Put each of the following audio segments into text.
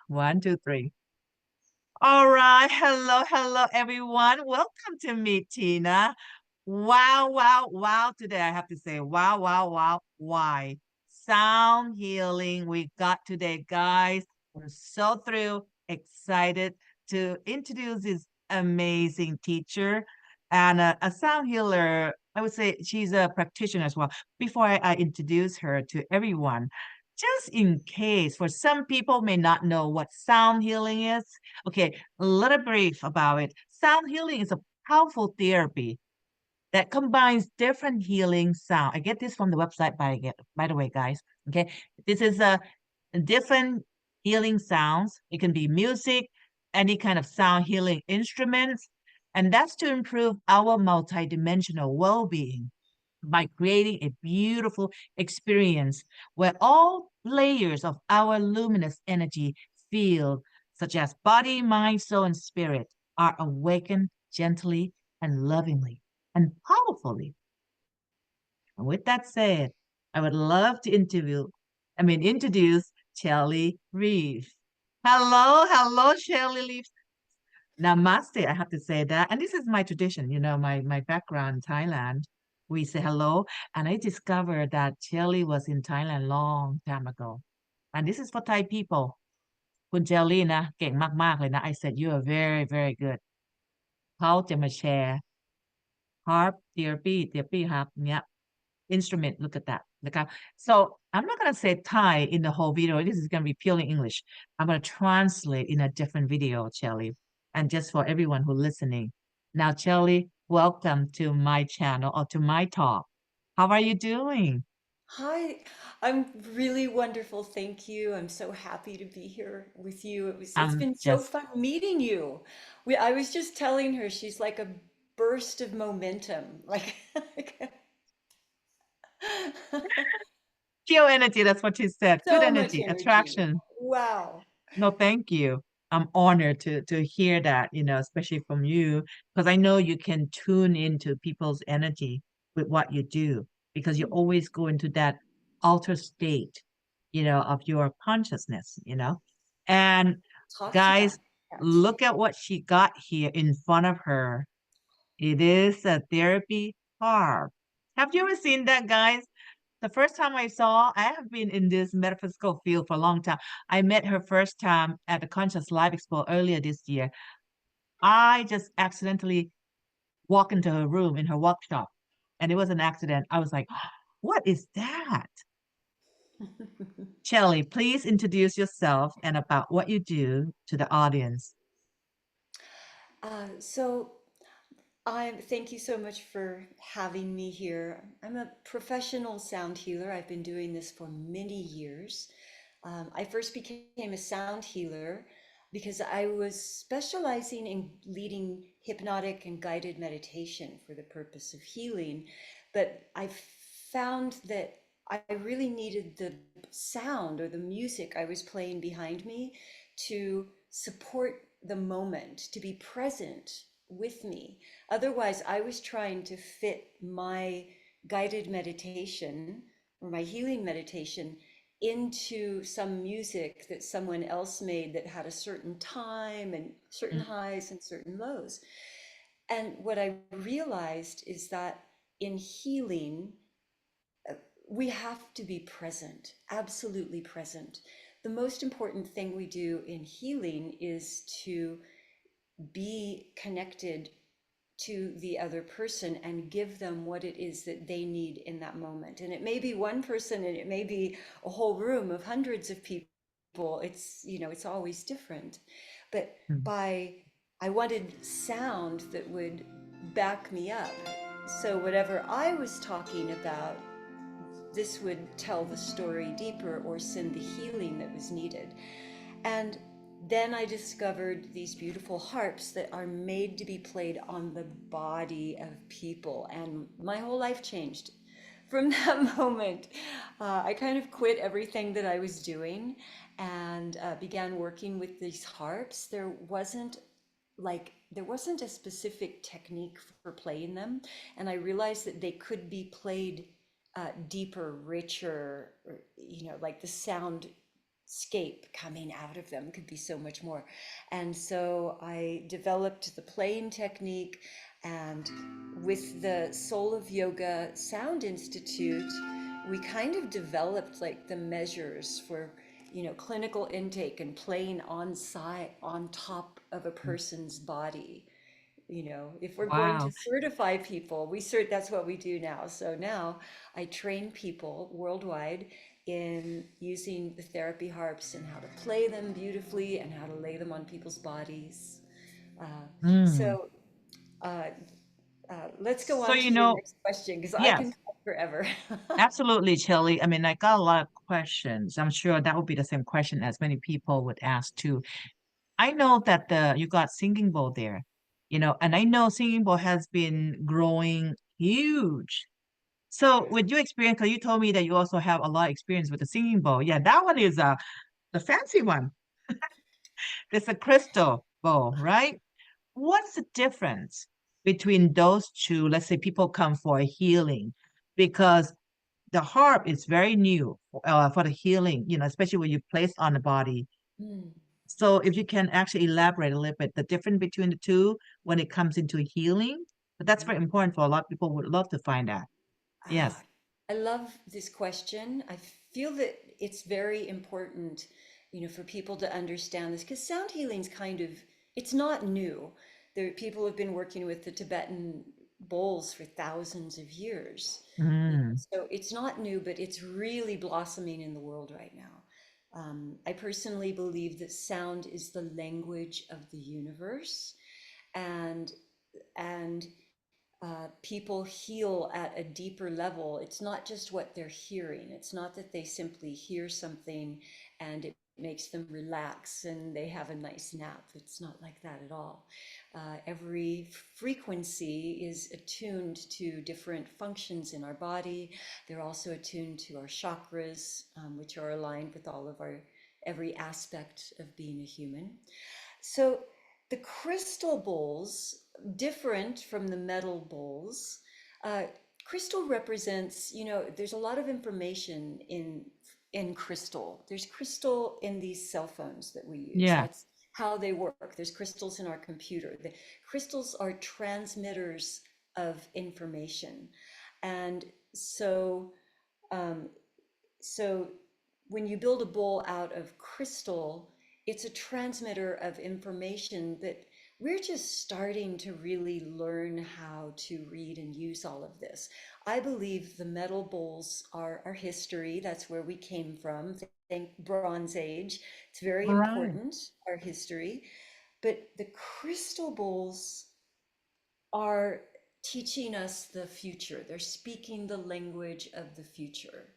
One, two, three. All right. Hello, everyone. Welcome to Meet Tina. Wow. Today I have to say, wow. Why? Sound healing. We got today, guys. I'm so thrilled, excited to introduce this amazing teacher and a sound healer. I would say she's a practitioner as well. Before I introduce her to everyone, just in case, for some people may not know what sound healing is. Okay, a little brief about it. Sound healing is a powerful therapy that combines different healing sound. I get this from the website, by the way, guys. Okay, this is a different healing sounds. It can be music, any kind of sound healing instruments, and that's to improve our multidimensional well-being by creating a beautiful experience where all layers of our luminous energy field, such as body, mind, soul, and spirit, are awakened gently and lovingly and powerfully. And with that said, I would love to introduce Shelly Reef. Hello, Shelly Reef. Namaste, I have to say that. And this is my tradition, my background in Thailand. We say hello. And I discovered that Shelly was in Thailand long time ago. And this is for Thai people. คุณเจลลี่นะเก่งมากๆเลยนะ I said you are very very good เขาจะมาแชร์ harp therapy harp เนี้ย instrument look at that นะคะ so I'm not going to say Thai in the whole video. This is going to be purely English. I'm going to translate in a different video, Shelly, and just for everyone who listening. Now, Shelly, welcome to my channel or to my talk. How are you doing? Hi, I'm really wonderful. Thank you. I'm so happy to be here with you. It's I'm been so just fun meeting you. I was just telling her she's like a burst of momentum. Like pure energy. That's what you said. Good so much energy, energy. attraction. Wow. No, thank you. I'm honored to hear that, especially from you, because I know you can tune into people's energy with what you do, because you always go into that altered state, of your consciousness. And Talk to guys, that. Yes. look at what she got here in front of her. It is a therapy harp. Have you ever seen that, guys? The first time I have been in this metaphysical field for a long time. I met her first time at the Conscious Live Expo earlier this year. I just accidentally walked into her room in her workshop, and it was an accident. I was like, what is that? Shelly, please introduce yourself and about what you do to the audience. So thank you so much for having me here. I'm a professional sound healer. I've been doing this for many years. I first became a sound healer because I was specializing in leading hypnotic and guided meditation for the purpose of healing. But I found that I really needed the sound or the music I was playing behind me to support the moment, to be present with me. Otherwise, I was trying to fit my guided meditation or my healing meditation into some music that someone else made that had a certain time and certain highs and certain lows. And what I realized is that in healing, we have to be present, absolutely present. The most important thing we do in healing is to be connected to the other person and give them what it is that they need in that moment. And it may be one person and it may be a whole room of hundreds of people. It's always different. But Mm. by I wanted sound that would back me up. So whatever I was talking about, this would tell the story deeper or send the healing that was needed. And then I discovered these beautiful harps that are made to be played on the body of people. And my whole life changed from that moment. I kind of quit everything that I was doing and began working with these harps. There wasn't a specific technique for playing them, and I realized that they could be played deeper, richer, or, like the sound scape coming out of them, could be so much more. And so I developed the playing technique, and with the Soul of Yoga Sound Institute, we kind of developed like the measures for, clinical intake and playing on site on top of a person's body. If we're going to Wow. certify people, that's what we do now. So now I train people worldwide in using the therapy harps and how to play them beautifully and how to lay them on people's bodies. Uh, Mm. so uh, let's go So, on to your next question because I can yes, talk forever. absolutely, Shelly. I mean, I got a lot of questions. I'm sure that would be the same question as many people would ask too. I know that you got Singing Bowl there, and I know Singing Bowl has been growing huge. So with your experience, because you told me that you also have a lot of experience with the Singing Bowl. Yeah, that one is the fancy one. It's a crystal bowl, right? What's the difference between those two? Let's say people come for a healing, because the harp is very new for the healing, especially when you place on the body. Mm. So if you can actually elaborate a little bit the difference between the two when it comes into healing, but that's very important for a lot of people would love to find out. Ah, Yes. I love this question. I feel that it's very important, for people to understand this because sound healing's it's not new. People have been working with the Tibetan bowls for thousands of years. Mm, So it's not new, but it's really blossoming in the world right now. I personally believe that sound is the language of the universe, and and people heal at a deeper level. It's not just what they're hearing. It's not that they simply hear something and it makes them relax and they have a nice nap. It's not like that at all. Every frequency is attuned to different functions in our body. They're also attuned to our chakras, which are aligned with every aspect of being a human. So the crystal bowls, different from the metal bowls, uh, crystal represents, there's a lot of information in crystal. There's crystal in these cell phones that we use. yeah. That's how they work. There's crystals in our computer. The crystals are transmitters of information. And so um, so when you build a bowl out of crystal, it's a transmitter of information that we're just starting to really learn how to read and use all of this. I believe the metal bowls are our history. That's where we came from. Think Bronze Age. It's very All right. important, our history. But the crystal bowls are teaching us the future. They're speaking the language of the future.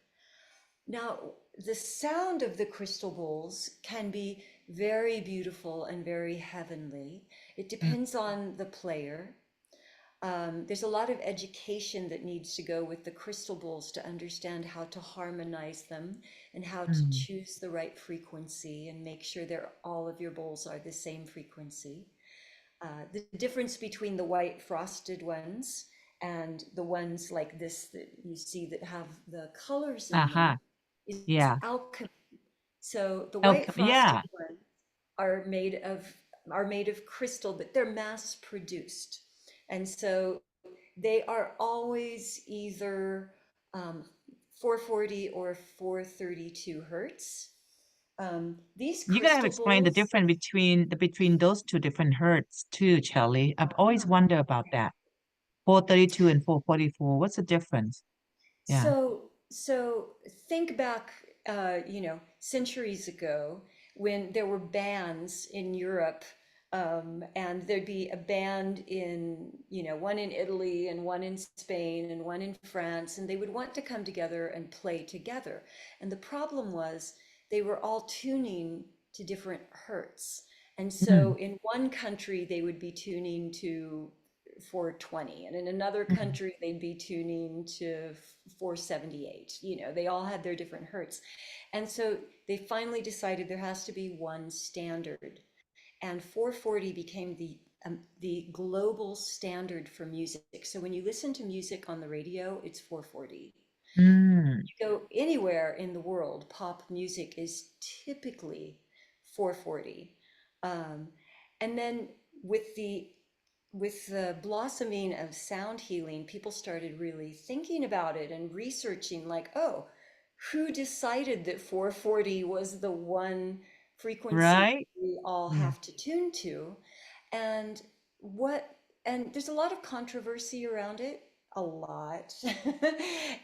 Now, the sound of the crystal bowls can be very beautiful and very heavenly. It Mm, depends on the player. There's a lot of education that needs to go with the crystal bowls to understand how to harmonize them and how to mm. choose the right frequency and make sure all of your bowls are the same frequency. The difference between the white frosted ones and the ones like this that you see that have the colors in them Uh-huh. is Yeah. alchemy. So the white Okay. frosted Yeah. ones are made of crystal, but they're mass produced. And so they are always either 440 or 432 hertz. These You're gonna have to crystal explain the bowls, difference between those two different hertz too, Charlie. I've always wondered about that. 432 and 444. What's the difference? Yeah. so think back, centuries ago when there were bands in Europe, and there'd be a band one in Italy and one in Spain and one in France, and they would want to come together and play together. And the problem was they were all tuning to different hertz. And so Mm, in one country, they would be tuning to 420, and in another mm. country they'd be tuning to 478. They all had their different hertz, and so they finally decided there has to be one standard, and 440 became the global standard for music. So when you listen to music on the radio, it's 440. Mm, You go anywhere in the world, pop music is typically 440. Um, and then with the with the blossoming of sound healing, people started really thinking about it and researching, like, oh, who decided that 440 was the one frequency right? we all Yeah. have to tune to? And what, and there's a lot of controversy around it, a lot.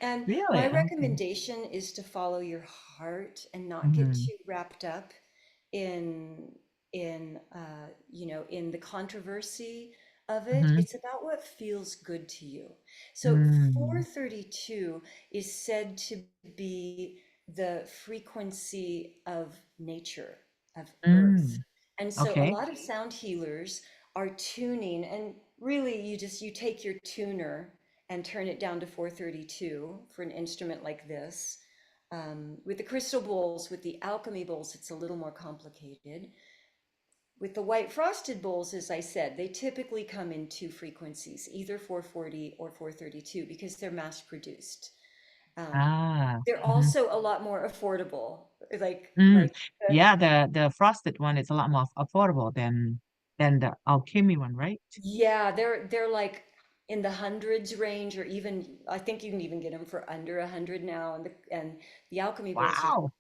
And my Really? Okay. recommendation is to follow your heart and not get Mm, too wrapped up in in the controversy of it. mm-hmm, It's about what feels good to you. So mm, 432 is said to be the frequency of nature, of earth. mm. And so a Okay. lot of sound healers are tuning, and really you take your tuner and turn it down to 432 for an instrument like this. With the crystal bowls, with the alchemy bowls, it's a little more complicated. With the white frosted bowls, as I said, they typically come in two frequencies, either 440 or 432, because they're mass produced. Um, Ah. they're Mm-hmm. also a lot more affordable. Like, Mm. like the, Yeah, the frosted one is a lot more affordable than the alchemy one, right? yeah, they're like in the hundreds range, or even I think you can even get them for under 100 now, and the alchemy bowls are Wow.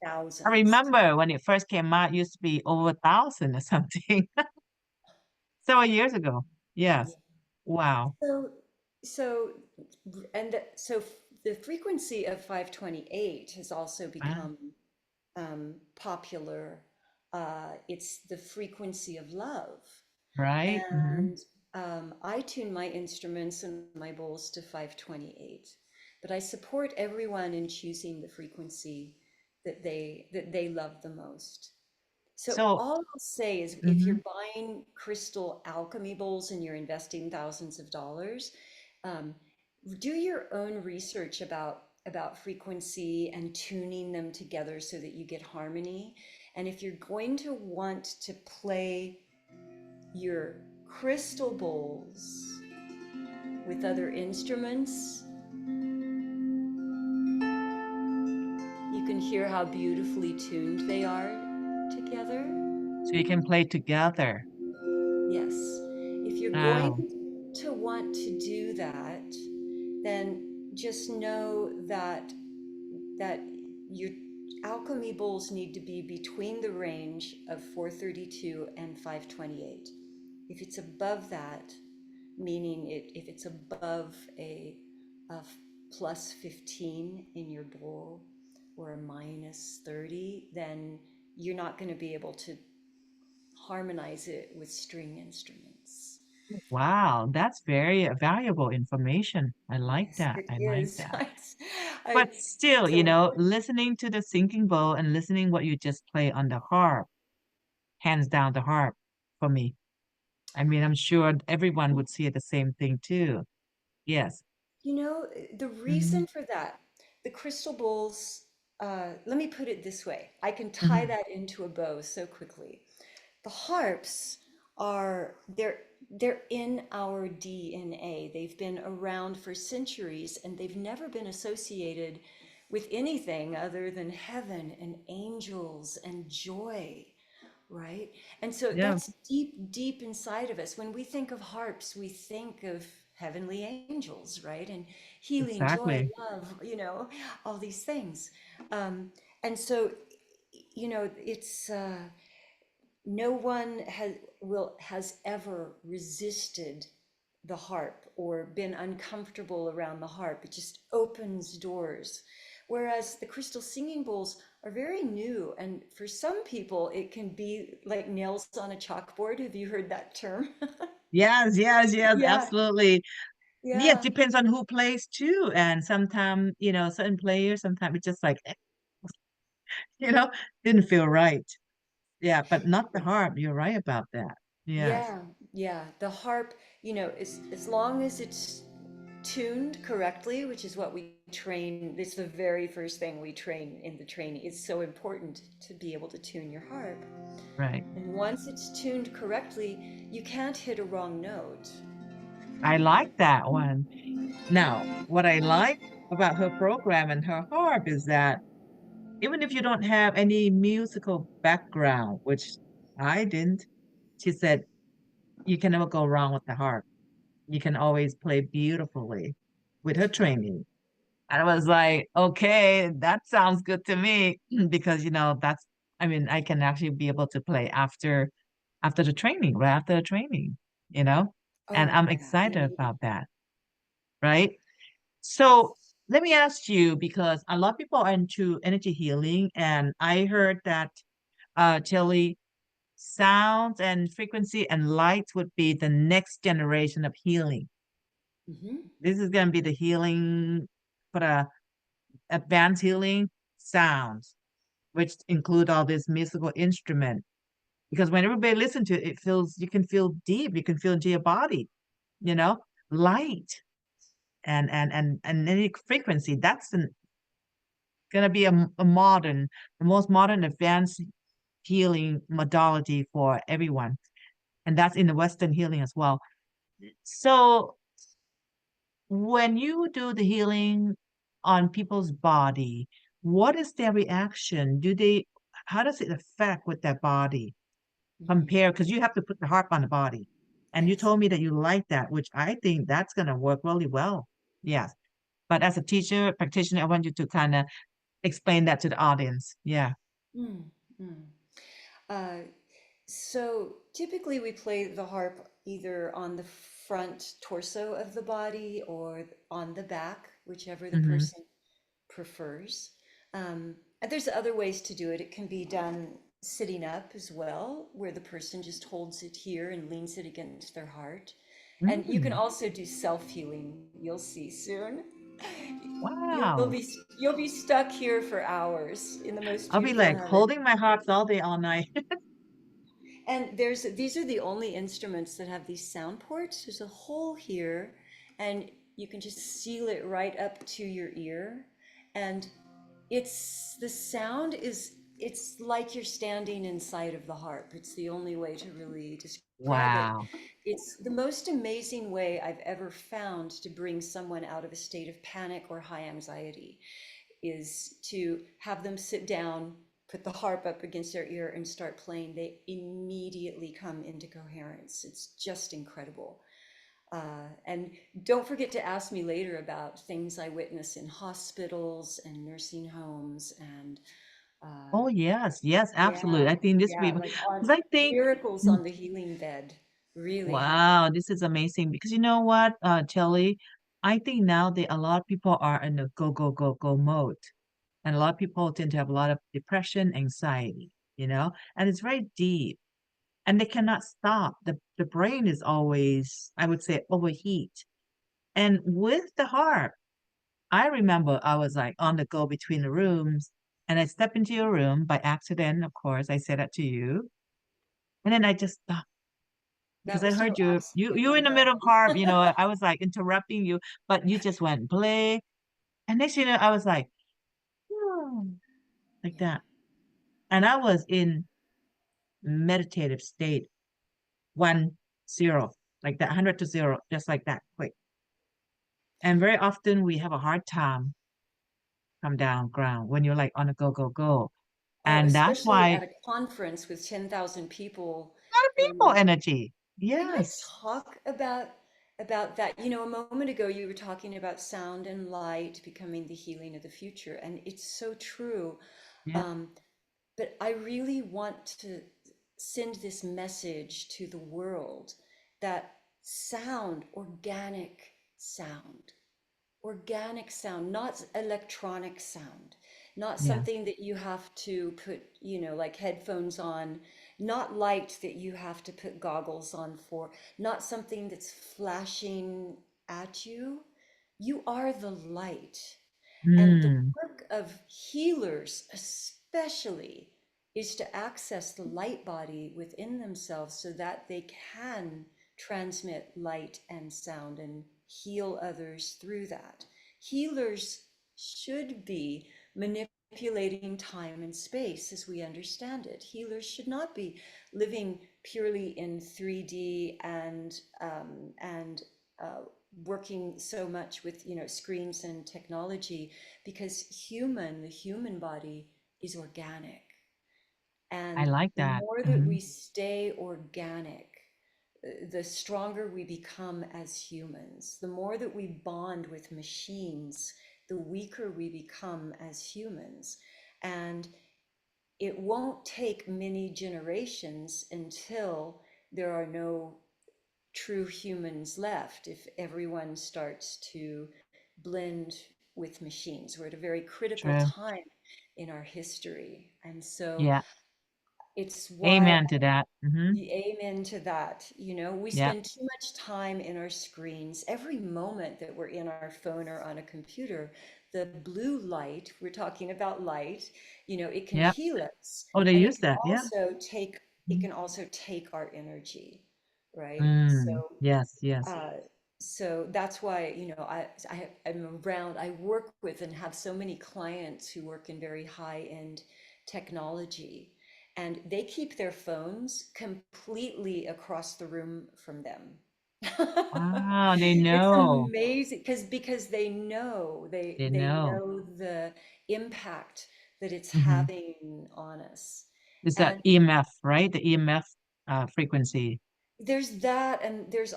I thousands. remember when it first came out, it used to be over 1,000 or something. Several years ago. Yes. Wow. So, so, so the frequency of 528 has also Ah, become popular. It's the frequency of love. right. Hmm. And I tune my instruments and my bowls to 528. But I support everyone in choosing the frequency that they love the most. So So, all I'll say is if mhm. you're buying crystal alchemy bowls and you're investing thousands of dollars, um, do your own research about frequency and tuning them together so that you get harmony. And if you're going to want to play your crystal bowls with other instruments, you can hear how beautifully tuned they are together. So you can play together. Yes. If you're going Wow. to want to do that, then just know that your alchemy bowls need to be between the range of 432 and 528. If it's above that, meaning if it's above a plus 15 in your bowl or a minus 30, then you're not going to be able to harmonize it with string instruments. Wow. That's very valuable information. I like Yes, that. it I like is. that. I, But still, so important. listening to the sinking bowl and listening what you just play on the harp, hands down the harp for me. I mean, I'm sure everyone would see the same thing too. Yes. The Hmm. reason for that, the crystal bowls, let me put it this way. I can tie Hmm. that into a bow so quickly. The harps they're in our DNA. They've been around for centuries and they've never been associated with anything other than heaven and angels and joy, right? And so Yeah, that's deep, deep inside of us. When we think of harps, we think of heavenly angels, right? And healing, joy, exactly. love, all these things. Um, and so, it's no one has ever resisted the harp or been uncomfortable around the harp. It just opens doors. Whereas the crystal singing bowls are very new, and for some people, it can be like nails on a chalkboard. Have you heard that term? Yes, yes, yes, Yeah, absolutely. Yeah, it yeah, depends on who plays too. And sometimes, certain players, sometimes it's just like, you know, didn't feel right. Yeah, but not the harp. You're right about that. Yes, yeah, yeah. The harp, as long as it's tuned correctly, which is what we train. It's the very first thing we train in the training. It's so important to be able to tune your harp. right. And once it's tuned correctly, you can't hit a wrong note. I like that one. Now, what I like about her program and her harp is that even if you don't have any musical background, which I didn't, she said you can never go wrong with the harp. You can always play beautifully with her training. And I was like, okay, that sounds good to me because that's I mean, I can actually be able to play after the training, right after the training, you know? And Oh I'm yeah, excited about that, right? So let me ask you, because a lot of people are into energy healing, and I heard that Chili sounds and frequency and lights would be the next generation of healing. hmm This is going to be the healing for the advanced healing sounds, which include all this musical instrument. Because when everybody listens to it, it feels you can feel deep, you can feel into your body, you know, light and any frequency. That's gonna be a modern, the most modern advanced healing modality for everyone. And that's in the Western healing as well. So when you do the healing on people's body, what is their reaction? How does it affect with their body hmm compare? Because you have to put the harp on the body. And you Yes. told me that you like that, which I think that's going to work really well. Yes. But as a teacher, practitioner, I want you to kind of explain that to the audience. Yeah. Mm, mm. Uh, so typically we play the harp either on the front torso of the body or on the back, whichever the Hmm. person prefers. And there's other ways to do it. It can be done sitting up as well, where the person just holds it here and leans it against their heart. And you can Mm. also do self-healing. You'll see soon. You'll Wow. be you'll be stuck here for hours in the most I'll be beautiful like heaven. holding my harps all day, all night. And these are the only instruments that have these sound ports. There's a hole here, and you can just seal it right up to your ear. And the sound is it's like you're standing inside of the harp. It's the only way to really describe it. Wow. It's the most amazing way I've ever found to bring someone out of a state of panic or high anxiety is to have them sit down, put the harp up against their ear, and start playing. They immediately come into coherence. It's just incredible. And don't forget to ask me later about things I witness in hospitals and nursing homes and uh, Oh, yes. Yes, absolutely. yeah, I think this yeah, week, like on because I think miracles on the healing bed really happen. wow, this is amazing because you know what, Kelly, I think now that a lot of people are in a go, go, go, go mode. And a lot of people tend to have a lot of depression, anxiety, and it's very deep and they cannot stop. The brain is always, I would say, overheat. And with the harp, I remember I was like on the go between the rooms and I stepped into your room by accident, of course. I said that to you. And then I just stopped because That I was no heard you accident, in the though. middle of harp, I was like interrupting you, but you just went play. And next thing you know, I was like, "Hmm," like Yeah. that. And I was in meditative state, 1-0, like that, 100 to 0, just like that, quick. And very often we have a hard time come down ground when you're like on a go, go, go. Oh, And that's especially why at a conference with 10,000 people a lot of people in energy. Can I Yes. talk about that? A moment ago you were talking about sound and light becoming the healing of the future, and it's so true. Yeah. Um, but I really want to send this message to the world that sound, organic sound, not electronic sound, not Yeah. something that you have to put, like headphones on, not light that you have to put goggles on for, not something that's flashing at you. You are the light. And the Hmm. work of healers, especially, is to access the light body within themselves so that they can transmit light and sound and heal others through that. Healers should be manipulating time and space as we understand it. Healers should not be living purely in 3D and working so much with, screens and technology, because the human body is organic. I And like the that. more that Hmm. we stay organic, the stronger we become as humans. The more that we bond with machines, the weaker we become as humans. And it won't take many generations until there are no true humans left if everyone starts to blend with machines. We're at a very critical True. time in our history. And so Yeah. it's why Amen to that. Hmm. the amen to that. We Yeah. spend too much time in our screens. Every moment that we're in our phone or on a computer, the blue light, we're talking about light, it can Yeah. heal us, Oh, they and use that. Yeah. it can also take our energy, right? Mm. Yes. Yes. Uh, so that's why, I'm around, I work with and have so many clients who work in very high-end technology, and they keep their phones completely across the room from them. Wow. They It's know. amazing because they know They they know. know the impact that it's Hmm. having on us. It's that And EMF, right? The EMF frequency. there's that, and there's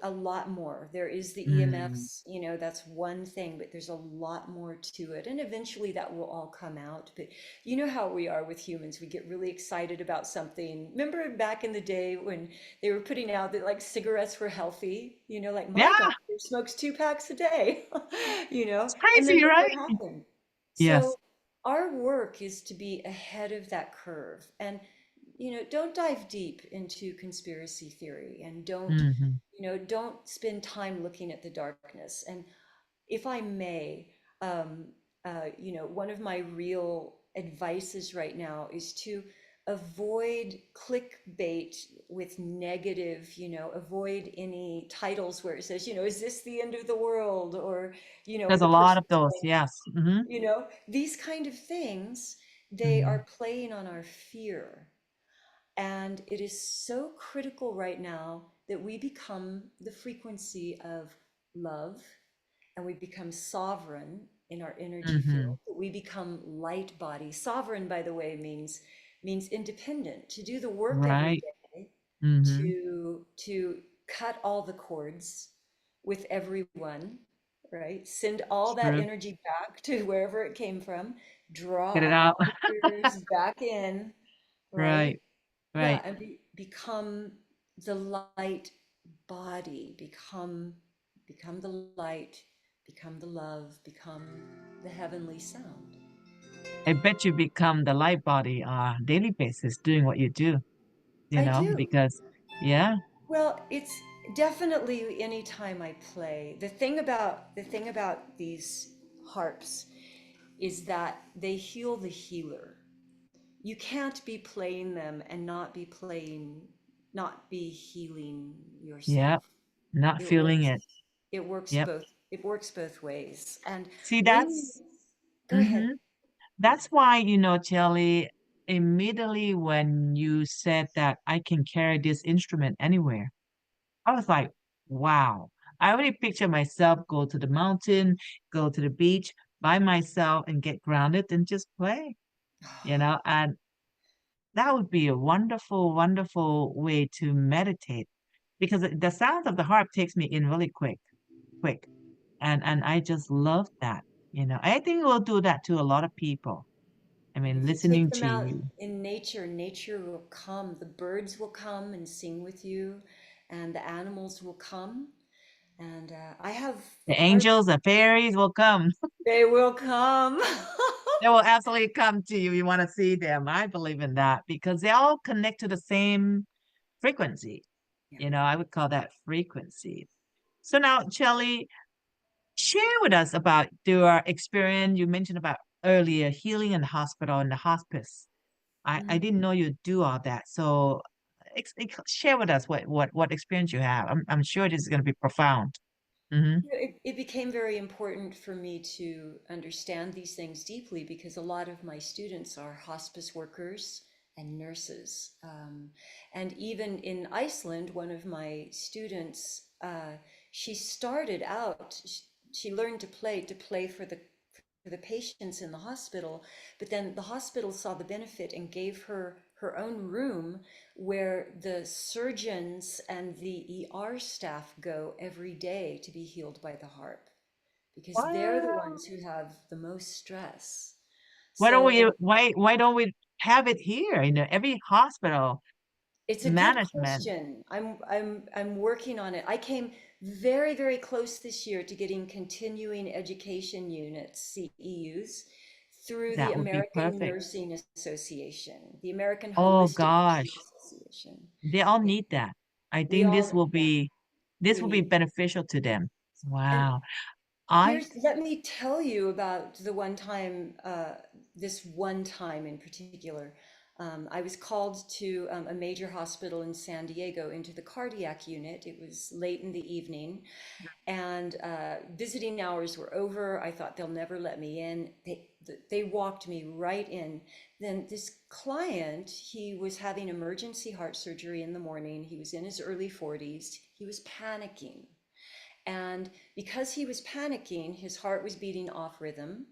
a lot more. There is the Mm. EMFs, that's one thing, but there's a lot more to it. And eventually that will all come out. But you know how we are with humans. We get really excited about something. Remember back in the day when they were putting out that like cigarettes were healthy, like Yeah. my doctor smokes 2 packs a day, It's and then crazy, look what right? happened. So Yes. our work is to be ahead of that curve. And don't dive deep into conspiracy theory, and Hmm. don't spend time looking at the darkness. And if I may, um, one of my real advices right now is to avoid clickbait with negative, avoid any titles where it says, is this the end of the world? Or, There's a the lot person's of those. going, Yes. Hmm. these kind of things, they Hmm. are playing on our fear. And it is so critical right now that we become the frequency of love, and we become sovereign in our energy field. Hmm. We become light body. Sovereign, by the way, means independent, to do the work every Right. day, Hmm. to cut all the cords with everyone, right? Send all that True. energy back to wherever it came from, draw Get it out. all the tears back in, right? Right. Yeah, Right. and become the light body, become the light, become the love, become the heavenly sound. I bet you become the light body on a daily basis doing what you do, I do. because yeah, Well, it's definitely anytime I play. The thing about these harps is that they heal the healer. You can't be playing them and not be healing yeah, yourself. not It feeling works. it. It works Yep. both. It works both ways. And See, when you go ahead. hmm that's why, Chelly, immediately when you said that I can carry this instrument anywhere, I was like, wow. I already picture myself go to the mountain, go to the beach by myself and get grounded and just play, and that would be a wonderful, wonderful way to meditate because the sound of the harp takes me in really quick. And I just love that. I think we'll do that to a lot of people. I mean, If you take listening them to out you. in nature, nature will come. The birds will come and sing with you, and the animals will come. And I have The harp. angels, the fairies will come. They will come. They will absolutely come to you. You want to see them. I believe in that because they all connect to the same frequency. Yeah. I would call that frequency. So now, Shelly, share with us about your experience. You mentioned about earlier healing in the hospital and the hospice. I Mhm. didn't know you do all that. So share with us what experience you have. I'm sure this is going to be profound. Hmm. It became very important for me to understand these things deeply because a lot of my students are hospice workers and nurses. And even in Iceland, one of my students, she started out, she learned to play for the patients in the hospital, but then the hospital saw the benefit and gave her her own room where the surgeons and the ER staff go every day to be healed by the harp because they're the Wow. ones who have the most stress. Why don't So, we and why don't we have it here in every hospital it's a good management? question. I'm working on it. I came very, very close this year to getting continuing education units, CEUs, through the That would be American perfect. Nursing Association, the American Oh Holistic Nursing gosh, Association. they all Yeah, need that. I we think all, yeah, this we will be need. beneficial to them. And Wow. I let me tell you about the one time, this one time in particular. I was called to a major hospital in San Diego into the cardiac unit. It was late in the evening, and visiting hours were over. I thought they'll never let me in. They walked me right in. Then this client, he was having emergency heart surgery in the morning. He was in his early 40s. He was panicking. And because he was panicking, his heart was beating off rhythm,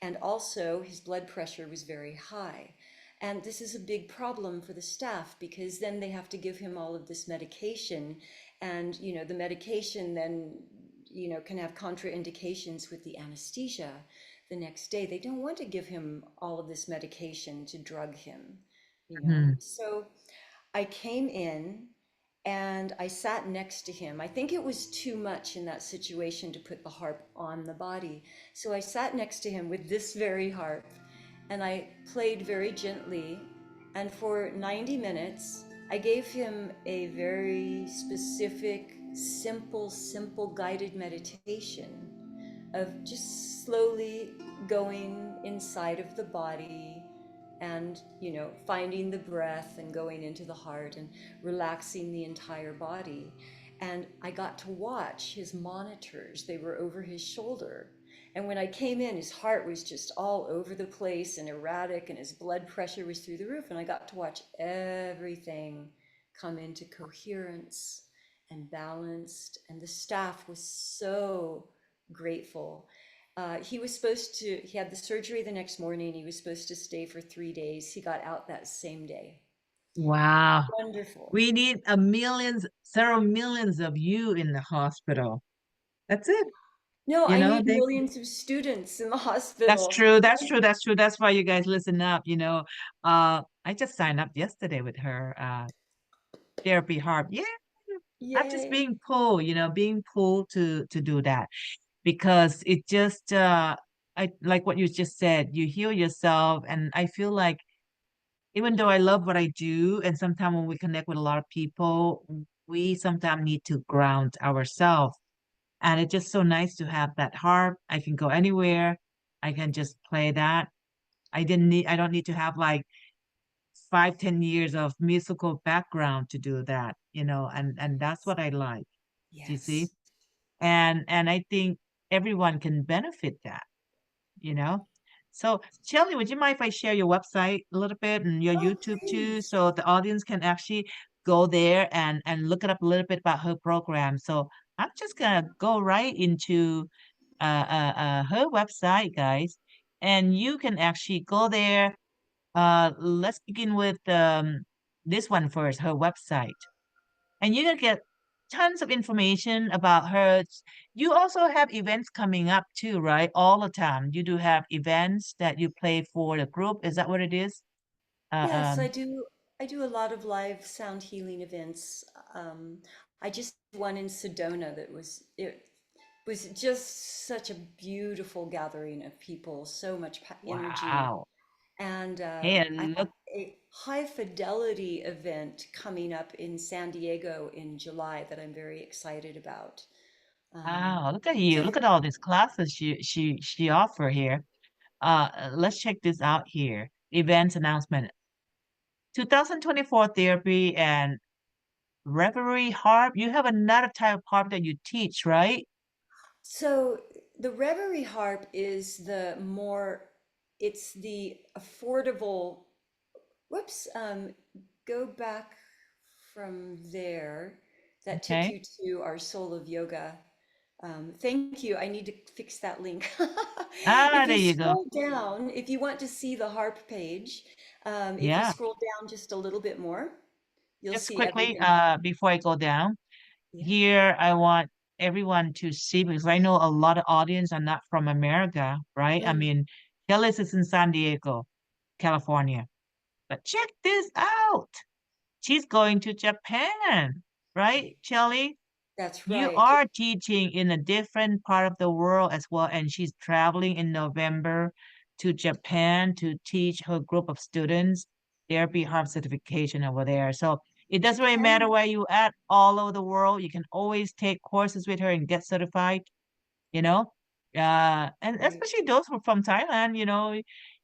and also his blood pressure was very high. And this is a big problem for the staff because then they have to give him all of this medication. And, the medication then, can have contraindications with the anesthesia the next day. They don't want to give him all of this medication to drug him. mhm. So I came in and I sat next to him. I think it was too much in that situation to put the harp on the body. So I sat next to him with this very harp and I played very gently. And for 90 minutes, I gave him a very specific, simple guided meditation of just slowly going inside of the body and finding the breath and going into the heart and relaxing the entire body. And I got to watch his monitors. They were over his shoulder, and when I came in, his heart was just all over the place and erratic, and his blood pressure was through the roof. And I got to watch everything come into coherence and balanced, and the staff was so grateful. He had the surgery the next morning. He was supposed to stay for 3 days. He got out that same day. Wow. Wonderful. We need several millions of you in the hospital. That's it. No, You I know, need they millions of students in the that's hospital. true. That's true. That's true. That's why you guys listen up. I just signed up yesterday with her therapy harp. Yeah, I'm just Yay. being pulled to do that because it just I like what you just said. You heal yourself, and I feel like even though I love what I do, and sometimes when we connect with a lot of people, we sometimes need to ground ourselves. And it's just so nice to have that harp. I can go anywhere. I can just play that. I don't need to have like 5, 10 years of musical background to do that, and that's what I like. Do you see? Yes. And I think everyone can benefit that, you know? So, Shelly, would you mind if I share your website a little bit and your Oh, YouTube too, please. so the audience can actually go there and look it up a little bit about her program? So I'm just gonna go right into her website, guys, and you can actually go there. Let's begin with this one first, her website, and you're gonna get tons of information about her. You also have events coming up too, right? All the time. You do have events that you play for the group. Is that what it is? Uh, Yes, I um, do. I do a lot of live sound healing events. Um, I just did one in Sedona that was just such a beautiful gathering of people, so much energy. wow. And Hey, I and have look, a high fidelity event coming up in San Diego in July that I'm very excited about. Um, wow, look at you. so Look at all these classes she offer here. Let's check this out here. Events announcement. 2024 therapy and reverie harp. You have another type of harp that you teach, right? So the Reverie harp is it's the affordable, whoops, go back from there. that took Okay. you to our Soul of Yoga. Thank you. I need to fix that link. Ah, If there you you go. scroll down, if you want to see the harp page, if you Yeah. scroll down just a little bit more, you'll Just see quickly, everything. before I go down, Yeah. here I want everyone to see because I know a lot of audience are not from America, right? I Mm, mean, Shellys is in San Diego, California. But check this out. She's going to Japan, right, Shelly? that's You right. are teaching in a different part of the world as well, and she's traveling in November to Japan to teach her group of students therapy harp certification over there. So it doesn't really matter Japan. where you at all over the world. You can always take courses with her and get certified, you know. And Right. especially those who are from Thailand,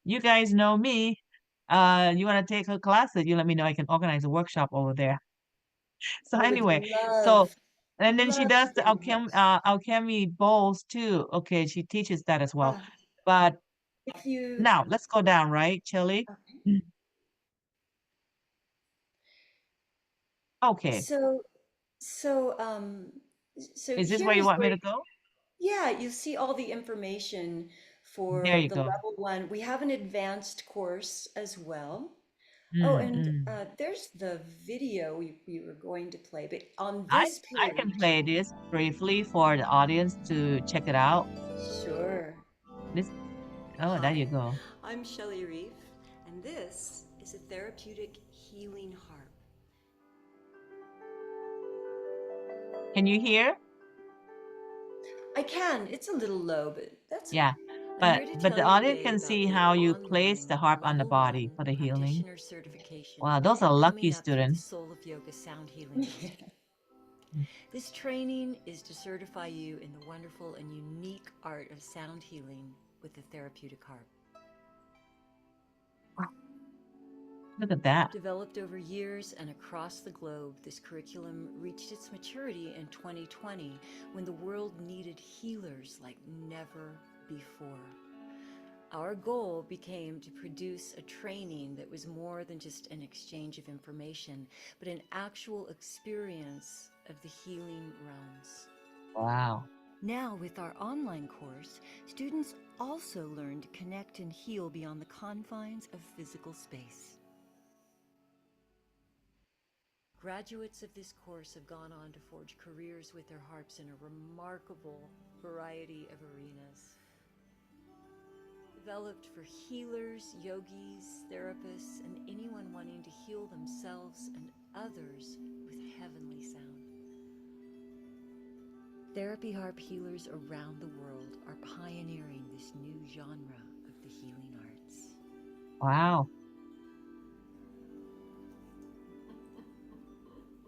you guys know me. You want to take her classes, you let me know. I can organize a workshop over there. So I would anyway, so and then she love to does the bring harps. alchemy bowls too. Okay, she teaches that as well. Uh, But if you, now let's go down, right, Chili? Mm. Okay. so, so, um, so Is this where you here's want me where, to go? yeah, you see all the information There for you the go. level one. We have an advanced course as well. Oh, Mm, and mm. there's the video we were going to play, but on I this I can page, play this briefly for the audience to check it out. sure. This oh, there Hi, you go. I'm Shelly Reef, and this is a therapeutic healing harp. Can you hear? I can, it's a little low, but that's Yeah. okay. I'm But here to but tell the you audience today can about see the how you place online the harp on the Level body 1 for the healing. practitioner certification Wow, those are lucky coming up through the students. Soul of Yoga Sound Healing Institute. This training is to certify you in the wonderful and unique art of sound healing with the therapeutic harp. Wow, look at that. Developed over years and across the globe, this curriculum reached its maturity in 2020 when the world needed healers like never before. Our goal became to produce a training that was more than just an exchange of information, but an actual experience of the healing realms. Wow. Now, with our online course, students also learn to connect and heal beyond the confines of physical space. Graduates of this course have gone on to forge careers with their harps in a remarkable variety of arenas. Developed for healers, yogis, therapists, and anyone wanting to heal themselves and others with heavenly sound. Therapy harp healers around the world are pioneering this new genre of the healing arts. Wow.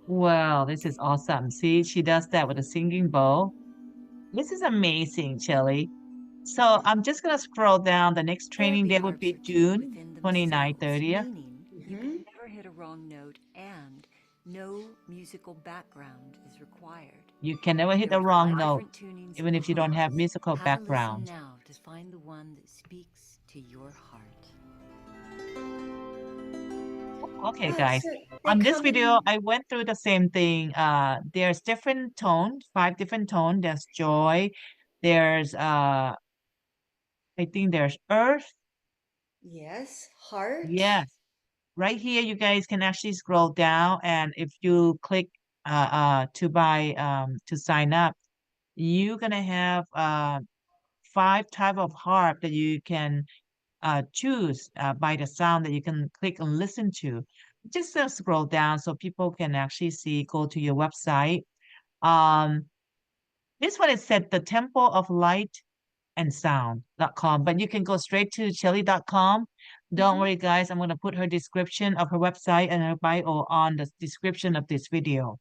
Well, this is awesome. See, she does that with a singing bowl. This is amazing, Shelly. So I'm just gonna scroll down. The next training Therapy day would harps be are tuned June within 29th, themselves, 30th. meaning you can never hit a wrong note and no musical background is required. You can never hit There a are wrong five note, different tunings of even the if you don't have harps. musical Have a listen background. now to find the one that speaks to your heart. Okay, Ah, guys. so they On this come video, in. I went through the same thing. There's different tone, 5 different tone. There's joy. There's I think there's earth. Yes, heart. Yes. Right here, you guys can actually scroll down, and if you click to buy to sign up, you're gonna have 5 type of harp that you can choose by the sound that you can click and listen to. Just scroll down so people can actually see. Go to your website. Um, this one is set the Temple of Light and Sound.com, but you can go straight to Shelly.com. Don't Mm-hmm. worry, guys. I'm going to put her description of her website and her bio on the description of this video.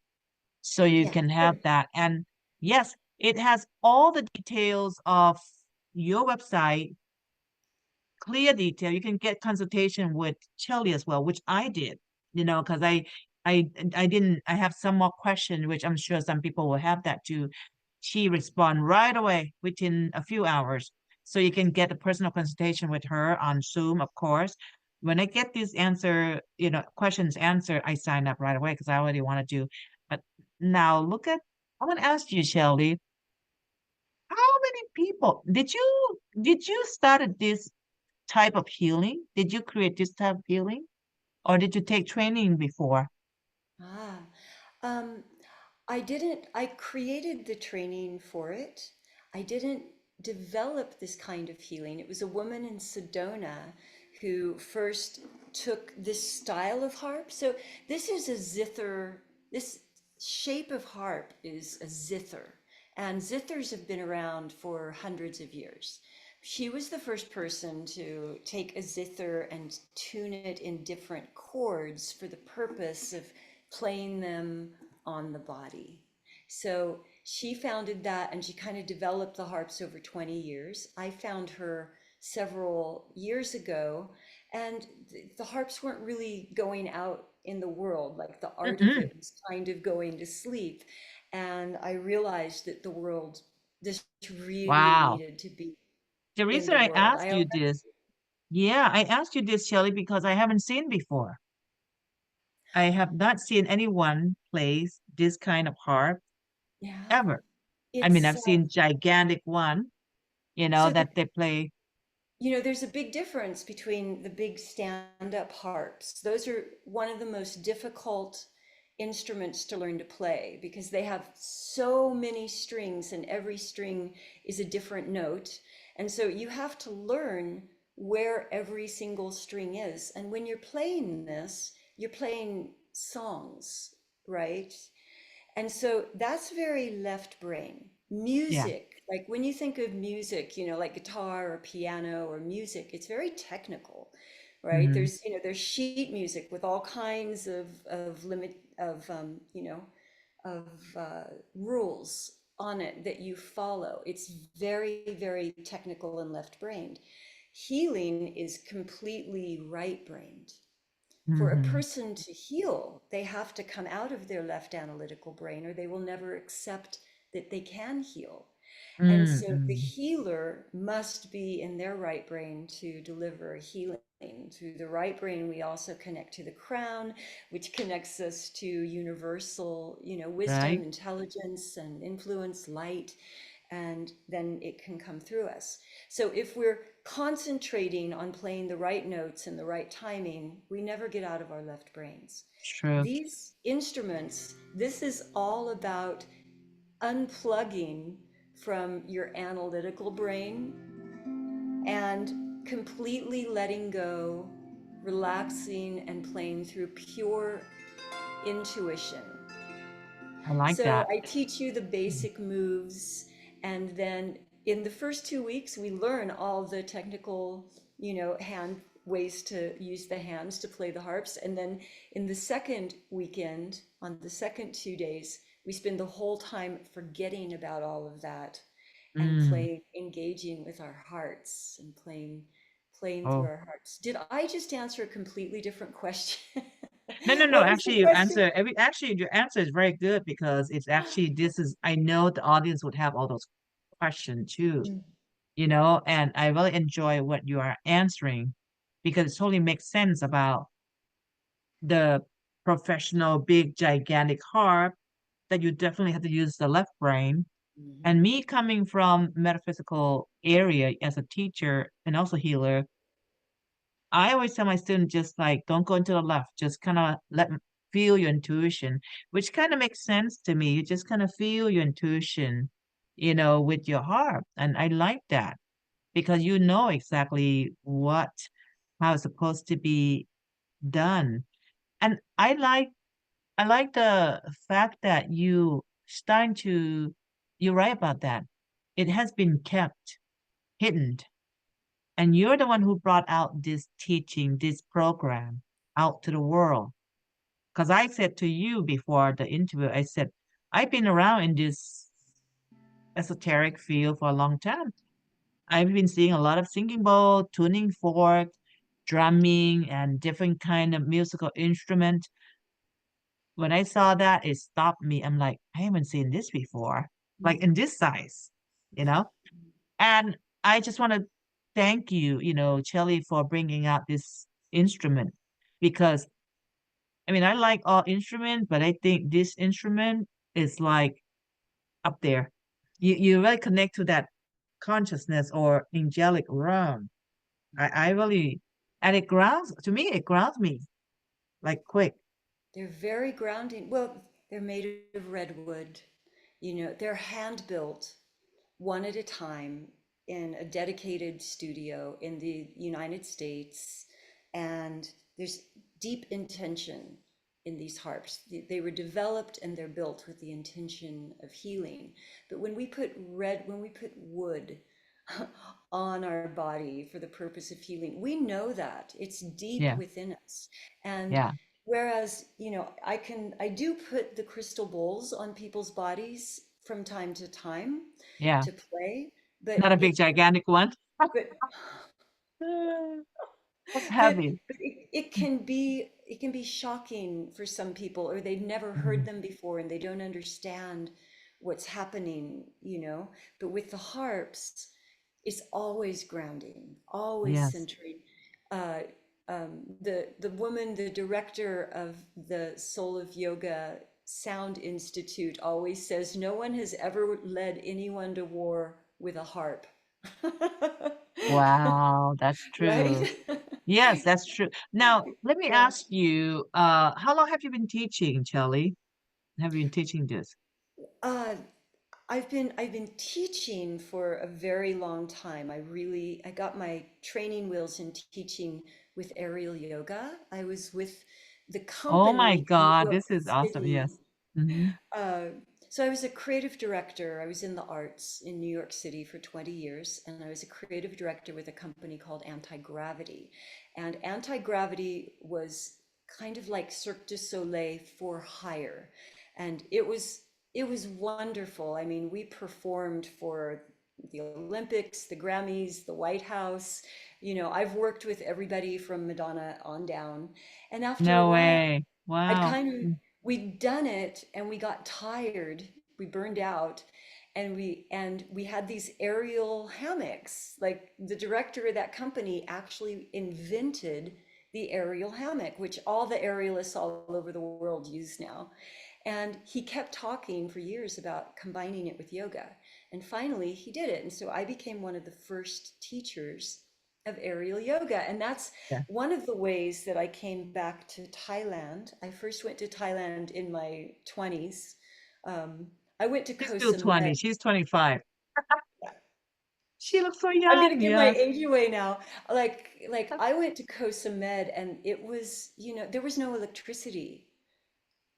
So you Yeah, can sure. have that. And yes, it has all the details of your website, clear detail. You can get consultation with Shelly as well, which I did, because I I have some more question, which I'm sure some people will have that too. She respond right away within a few hours. So you can get a personal consultation with her on Zoom, of course. When I get these questions answered, I sign up right away because I already want to do. But Now look at, I want to ask you, Shelly, how many people did you started this type of healing? Did you create this type of healing? Or did you take training before? Ah, um, I didn't, I created the training for it. I didn't develop this kind of healing. It was a woman in Sedona who first took this style of harp. So this is a zither, this shape of harp is a zither. And zithers have been around for hundreds of years. She was the first person to take a zither and tune it in different chords for the purpose of playing them on the body. So she founded that and she kind of developed the harps over 20 years. I found her several years ago, and the harps weren't really going out in the world. Like the art of Mm-mm. it was kind of going to sleep. And I realized that the world, this really Wow. needed to be The in reason the I world. asked I you already, this, yeah, I asked you this, Shelly, because I haven't seen before. I have not seen anyone plays this kind of harp yeah, ever. I mean, it's I've seen gigantic one, so the that they play. there's a big difference between the big stand-up harps. Those are one of the most difficult instruments to learn to play because they have so many strings and every string is a different note. And so you have to learn where every single string is. And when you're playing this, you're playing songs, right? And so that's very left brain. Yeah. Music, like when you think of music, like guitar or piano or music, it's very technical, right? Hmm. There's sheet music with all kinds of limit of rules on it that you follow. It's very, very technical and left-brained. Healing is completely right-brained. For a Hmm. person to heal, they have to come out of their left analytical brain or they will never accept that they can heal. And so the Hmm. healer must be in their right brain to deliver healing. Through the right brain, we also connect to the crown, which connects us to universal, wisdom, Right? intelligence, and influence, light, and then it can come through us. So if we're concentrating on playing the right notes and the right timing, we never get out of our left brains. True. These instruments, this is all about unplugging from your analytical brain and completely letting go, relaxing, and playing through pure intuition. I like So that. I teach you the basic moves, and then in the first 2 weeks, we learn all the technical, hand ways to use the hands to play the harps. And then in the second weekend, on the second 2 days, we spend the whole time forgetting about all of that and Mm. engaging with our hearts and playing through Oh. our hearts. Did I just answer a completely different question? No, no, no. What was the question? Actually, your answer is very good because it's actually, this is, I know the audience would have all those questions too, and I really enjoy what you are answering because it totally makes sense about the professional, big, gigantic harp that you definitely have to use the left brain. And Mhm. me coming from metaphysical area as a teacher and also healer, I always tell my students just like don't go into the left, just kind of feel your intuition, which kind of makes sense to me. You just kind of feel your intuition, with your heart. And I like that because you know exactly how it's supposed to be done. And I like the fact that you're right about that. It has been kept hidden. And you're the one who brought out this teaching, this program out to the world. Because I said to you before the interview, I said, I've been around in this esoteric field for a long time. I've been seeing a lot of singing bowl, tuning fork, drumming, and different kind of musical instrument. When I saw that, it stopped me. I'm like, I haven't seen this before, like in this size, you know? And I just want to thank you, Chelly, for bringing out this instrument because I mean, I like all instruments, but I think this instrument is like up there. You really connect to that consciousness or angelic realm. I really, and it grounds to me. It grounds me like quick. They're very grounding. Well, they're made of redwood. You know, they're hand built one at a time in a dedicated studio in the United States. And there's deep intention in these harps. They were developed and they're built with the intention of healing. But when we put wood on our body for the purpose of healing, we know that it's deep Yeah, within us. And yeah, whereas, I do put the crystal bowls on people's bodies from time to time yeah. to play, but Not a big gigantic one. but That's but heavy. it can be shocking for some people, or they've never heard Mhm. them before and they don't understand what's happening, But with the harps, it's always grounding, always Yes. centering. Uh, the woman, the director of the Soul of Yoga Sound Institute, always says no one has ever led anyone to war with a harp. Wow, that's Right? true. Yes, that's true. Now, let me Yeah. ask you, how long have you been teaching, Shelly? Have you been teaching this? Uh, I've been teaching for a very long time. I got my training wheels in teaching with Arial Yoga. I was with the Oh my company in New God, York this is awesome. City. Yes. Hmm. Uh, so I was a creative director. I was in the arts in New York City for 20 years, and I was a creative director with a company called Anti-Gravity. And Anti-Gravity was kind of like Cirque du Soleil for hire. And it was wonderful. I mean, we performed for the Olympics, the Grammys, the White House. I've worked with everybody from Madonna on down. And after a No while, way. I'd Wow. kind of we'd done it and we got tired, we burned out, and we had these aerial hammocks. Like the director of that company actually invented the aerial hammock, which all the aerialists all over the world use now. And he kept talking for years about combining it with yoga. And finally, he did it. And so I became one of the first teachers of aerial yoga. And that's Yeah. one of the ways that I came back to Thailand. I first went to Thailand in my 20s. Um, I went to She's Koh still Samet. 20. She's 25. She looks so I'm gonna young. give my Yes. age away now. Like I went to Koh Samet and it was, there was no electricity.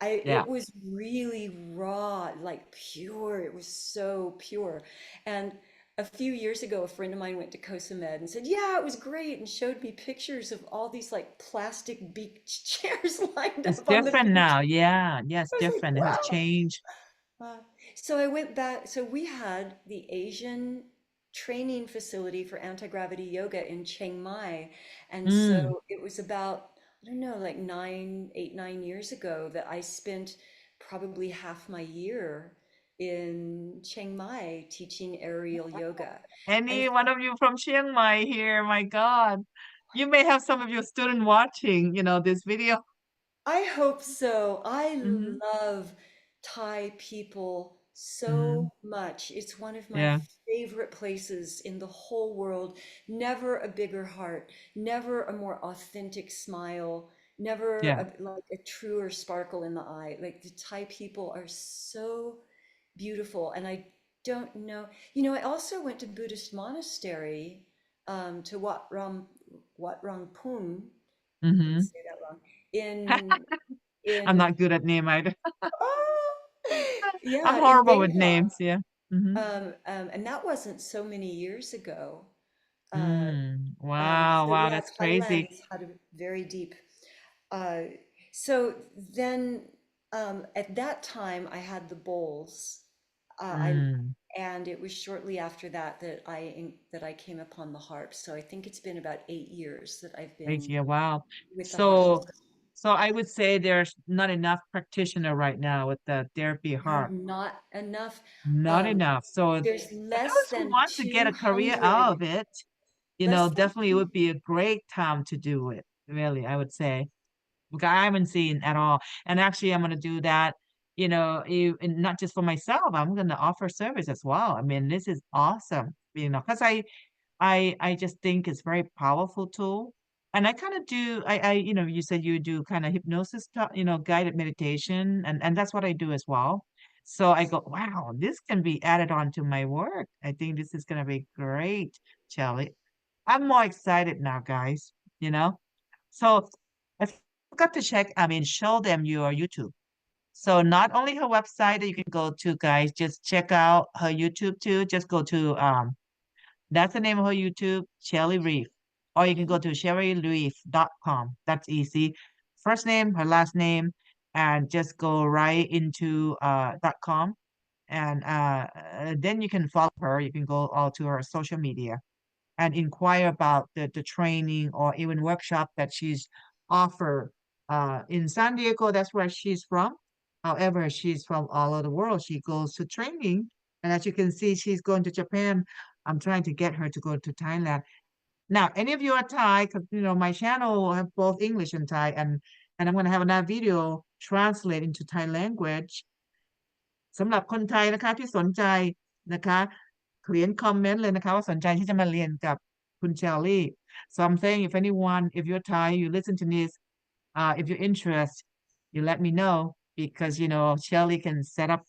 Yeah. It was really raw, like pure. It was so pure. And a few years ago, a friend of mine went to Cosamed and said, "Yeah, it was great," and showed me pictures of all these like plastic beach chairs lined It's up on the different beach. now. Yeah. Yes, I was like, different. It has "Wow." changed. Uh, so I went back. So we had the Asian training facility for anti-gravity yoga in Chiang Mai. And Mm. so it was about, I don't know, like 9 years ago that I spent probably half my year in Chiang Mai teaching aerial yoga. And Any one of you from Chiang Mai here? My God. You may have some of your student watching, this video. I hope so. I Hmm. love Thai people Hmm. so much. It's one of my Yeah. favorite places in the whole world. Never a bigger heart, never a more authentic smile, never Yeah. like a truer sparkle in the eye. Like the Thai people are so beautiful. And I don't know, I also went to Buddhist monastery to Wat Rang Pum. I'm going to Hmm. say that wrong. In I'm in not good at name either. oh, I'm yeah, in horrible with Bangkok. names. Yeah. Hmm. And that wasn't so many years ago. Uh, Mm. Wow. so Wow. yeah, That's crazy. Thailand's had a very deep. Uh, so then, at that time, I had the bowls. I Mm. and it was shortly after that that I came upon the harp. So I think it's been about 8 years that I've been Yeah. Wow. with the So, harps. so I would say there's not enough practitioner right now with the therapy No, harp. not enough. Not Um, enough. So there's those less who than want to get a career out 200, of it, less than definitely it two. would be a great time to do it. Really, I would say. Because I haven't seen at all. And actually, I'm gonna do that. and not just for myself, I'm going to offer service as well. I mean, this is awesome, because I just think it's very powerful tool. And I kind of do, you said you do kind of hypnosis, guided meditation, and that's what I do as well. So I go, wow, this can be added on to my work. I think this is going to be great, Shelly. I'm more excited now, guys, you know? So I forgot to check, I mean, show them your YouTube. So not only her website that you can go to, guys, just check out her YouTube too. Just go to that's the name of her YouTube, Shelly Reef. Or you can go Mhm. to shellyreef.com. That's easy. First name, her last name, and just go right into .com. And then you can follow her. You can go all to her social media and inquire about the training or even workshop that she's offered in San Diego. That's where she's from. However, she's from all over the world. She goes to training, and as you can see, she's going to Japan. I'm trying to get her to go to Thailand. Now, any of you are Thai, because my channel will have both English and Thai, and I'm going to have another video translate into Thai language สำหรับคนไทยนะคะที่สนใจนะคะเขียนคอมเมนต์เลยนะคะว่าสนใจที่จะมาเรียนกับคุณเชลลี่ so I'm saying if anyone if you're Thai you listen to this if you're interested you let me know because Shelly can set up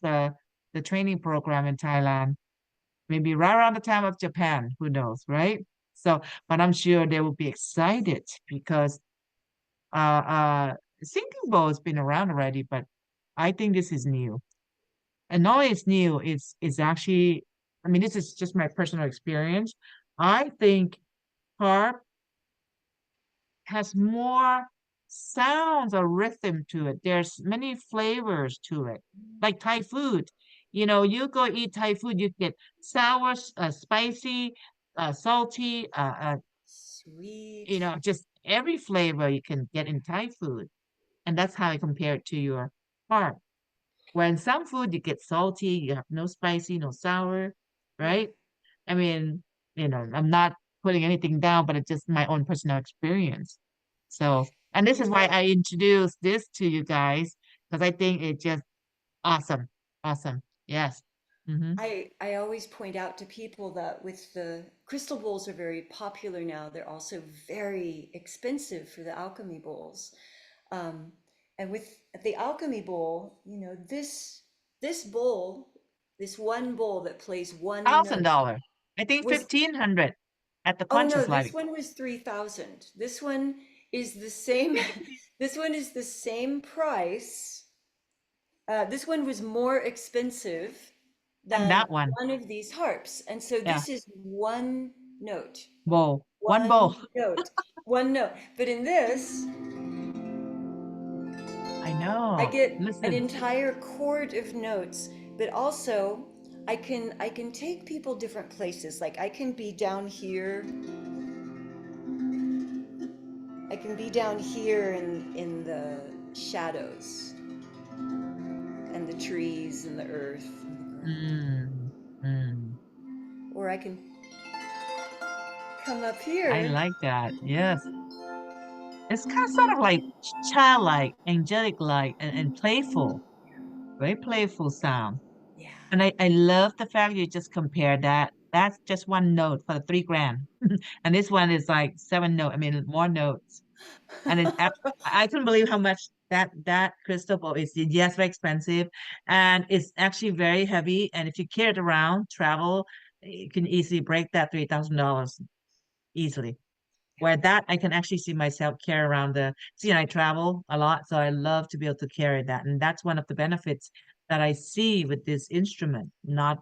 the training program in Thailand maybe right around the time of Japan who knows right so but I'm sure they will be excited because uh uh singing bowl has been around already but I think this is new and not only it's new, it's actually, I mean, this is just my personal experience. I think harp has more sounds or rhythm to it. There's many flavors to it, like Thai food. You go eat Thai food, you get sour, spicy, salty, Sweet. just every flavor you can get in Thai food. And that's how I compare it to your harp. When some food you get salty, you have no spicy, no sour, Yeah. right? I mean, I'm not putting anything down, but it's just my own personal experience. So, and this is why Well, I introduced this to you guys, because I think it's just awesome. Awesome. Yes. Mm-hmm. I always point out to people that with the crystal bowls are very popular now, they're also very expensive for the alchemy bowls. Um, and with the alchemy bowl, this bowl, this one bowl that plays one note $1,000. I think was, 1,500 at the oh no, Conscious this Lighting. one was 3,000. This one is the same, this one is the same price. This one was more expensive And than that one. one of these harps. And so Yeah. this is one note, Bowl. One bowl. one note, one note. But in this, I I know. get an Listen. entire chord of notes, but also I can take people different places. Like I can be down here. I can be down here in the shadows and the trees and the earth and the ground. Mm, mm. Or I can come up I here. like that. Yes. It's kind of sort of like childlike, angelic-like, and playful, very playful sound. Yeah. And I love the fact you just compare that. That's just one note for the 3 grand. And this one is like 7 note, I mean, more notes. And I couldn't believe how much that crystal ball is. Yes, very expensive. And it's actually very heavy. And if you carry it around, travel, you can easily break that $3,000 easily. Where that I can actually see myself carry around see, I travel a lot, so I love to be able to carry that. And that's one of the benefits that I see with this instrument. Not,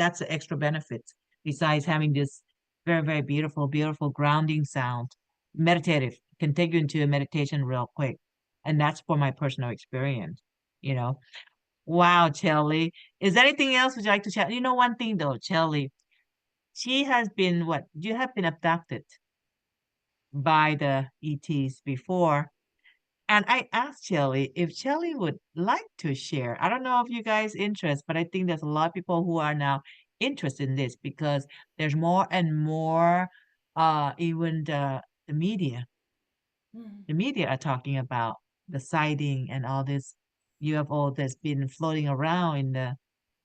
that's the extra benefits besides having this very, very beautiful, beautiful grounding sound. Meditative, can take you into a meditation real quick. And that's for my personal experience, you know. Wow, Chelly. Is there anything else would you like to share? One thing though, Chelly, she has been what? You have been abducted by the ETs before. And I asked Shelly if Shelly would like to share. I don't know if you guys interest, but I think there's a lot of people who are now interested in this because there's more and more even the media. Mhm. The media are talking about the sighting and all this, UFO that's been floating around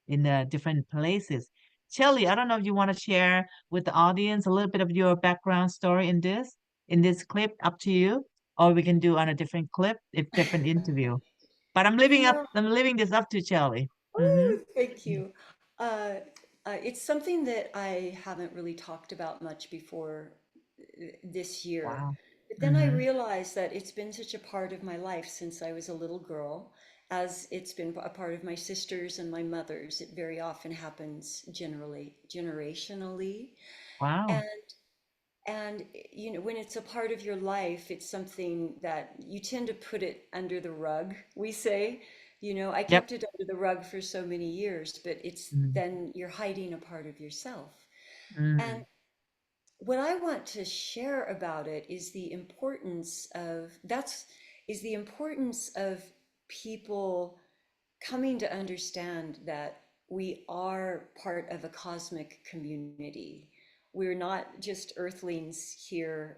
in the different places. Shelly, I don't know if you want to share with the audience a little bit of your background story in this clip. Up to you, or we can do on a different clip, if different interview. But Yeah. I'm leaving this up to Shelly. Mm-hmm. Oh, thank you. Uh, it's something that I haven't really talked about much before this year. Wow. But then I Mm-hmm. realized that it's been such a part of my life since I was a little girl, as it's been a part of my sisters and my mother's. It very often happens generationally. Wow. And when it's a part of your life, it's something that you tend to put it under the rug, we say. I Yep. kept it under the rug for so many years, but it's Mm-hmm. then you're hiding a part of yourself. And Mm-hmm. what I want to share about it is the importance of people coming to understand that we are part of a cosmic community. We're not just earthlings here,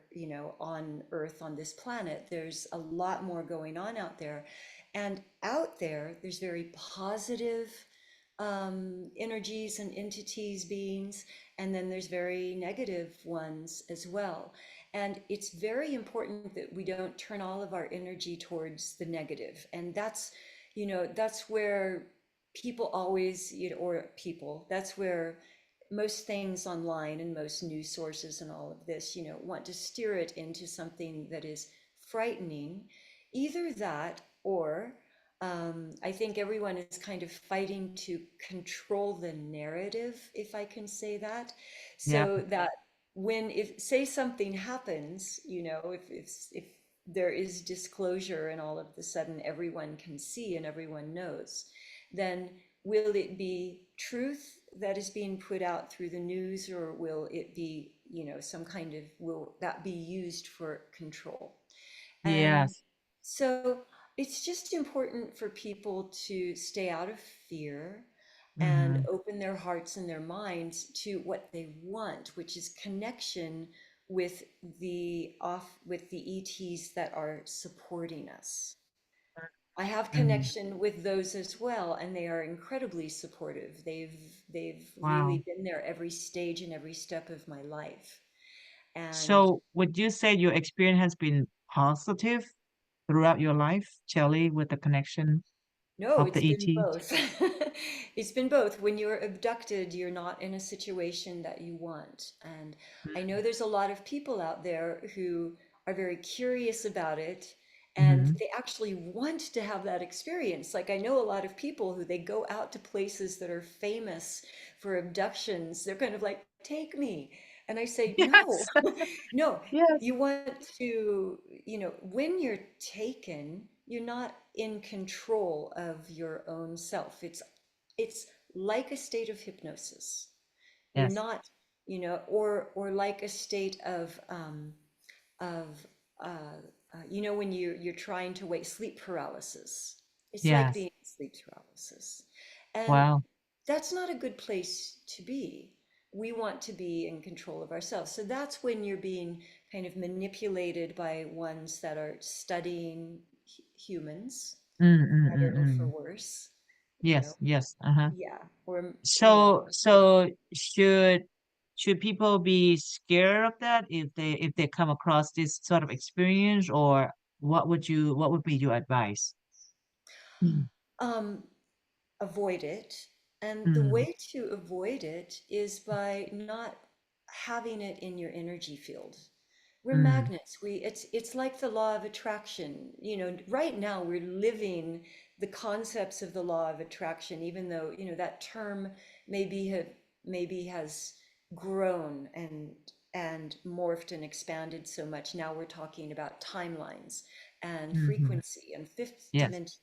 on Earth, on this planet. There's a lot more going on out there. And out there, there's very positive energies and entities, beings, and then there's very negative ones as well. And it's very important that we don't turn all of our energy towards the negative. And that's where people always, or people, that's where most things online and most news sources and all of this, want to steer it into something that is frightening. Either that, or I think everyone is kind of fighting to control the narrative, if I can say that, Yep. so that if say something happens, if there is disclosure and all of a sudden everyone can see and everyone knows, then will it be truth that is being put out through the news, or will it be, will that be used for control? And Yes. so it's just important for people to stay out of fear and Mm-hmm. open their hearts and their minds to what they want, which is connection with the ETs that are supporting us. I have Mm-hmm. connection with those as well, and they are incredibly supportive. They've really Wow. been there every stage and every step of my life. And So would you say your experience has been positive throughout your life, Shelly, with the connection no, of the it's been ET? both. It's been both. When you're abducted, you're not in a situation that you want. And I know there's a lot of people out there who are very curious about it, and Mm-hmm. they actually want to have that experience. Like, I know a lot of people who they go out to places that are famous for abductions. They're kind of like, take me. And I say, no, Yes. no, Yes. you want to, when you're taken, you're not in control of your own self. It's like a state of hypnosis. You're Yes. not, or like a state of when you're trying to wake, sleep paralysis. It's like Yes. being in sleep paralysis. And Wow. that's not a good place to be. We want to be in control of ourselves. So that's when you're being kind of manipulated by ones that are studying humans, Mm, for mm, better mm, or for mm. worse, Yes. Yes. Uh-huh. yeah, or So should people be scared of that if they come across this sort of experience, or what would be your advice? Mm, um, avoid it. And the mm, way to avoid it is by not having it in your energy field. We're mm, magnets. It's like the law of attraction. Right now we're living the concepts of the law of attraction, even though, that term maybe has grown and morphed and expanded so much. Now we're talking about timelines and mm-hmm. frequency and fifth Yes. dimension,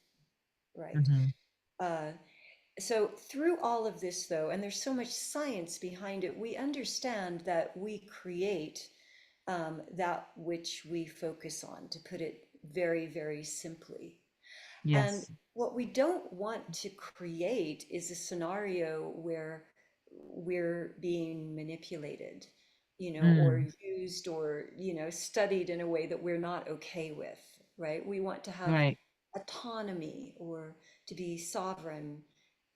right? Mm-hmm. Uh, so through all of this, though, and there's so much science behind it, we understand that we create that which we focus on, to put it very, very simply. And Yes. what we don't want to create is a scenario where we're being manipulated, or Mm, used, or, studied in a way that we're not okay with, right? We want to have right. autonomy or to be sovereign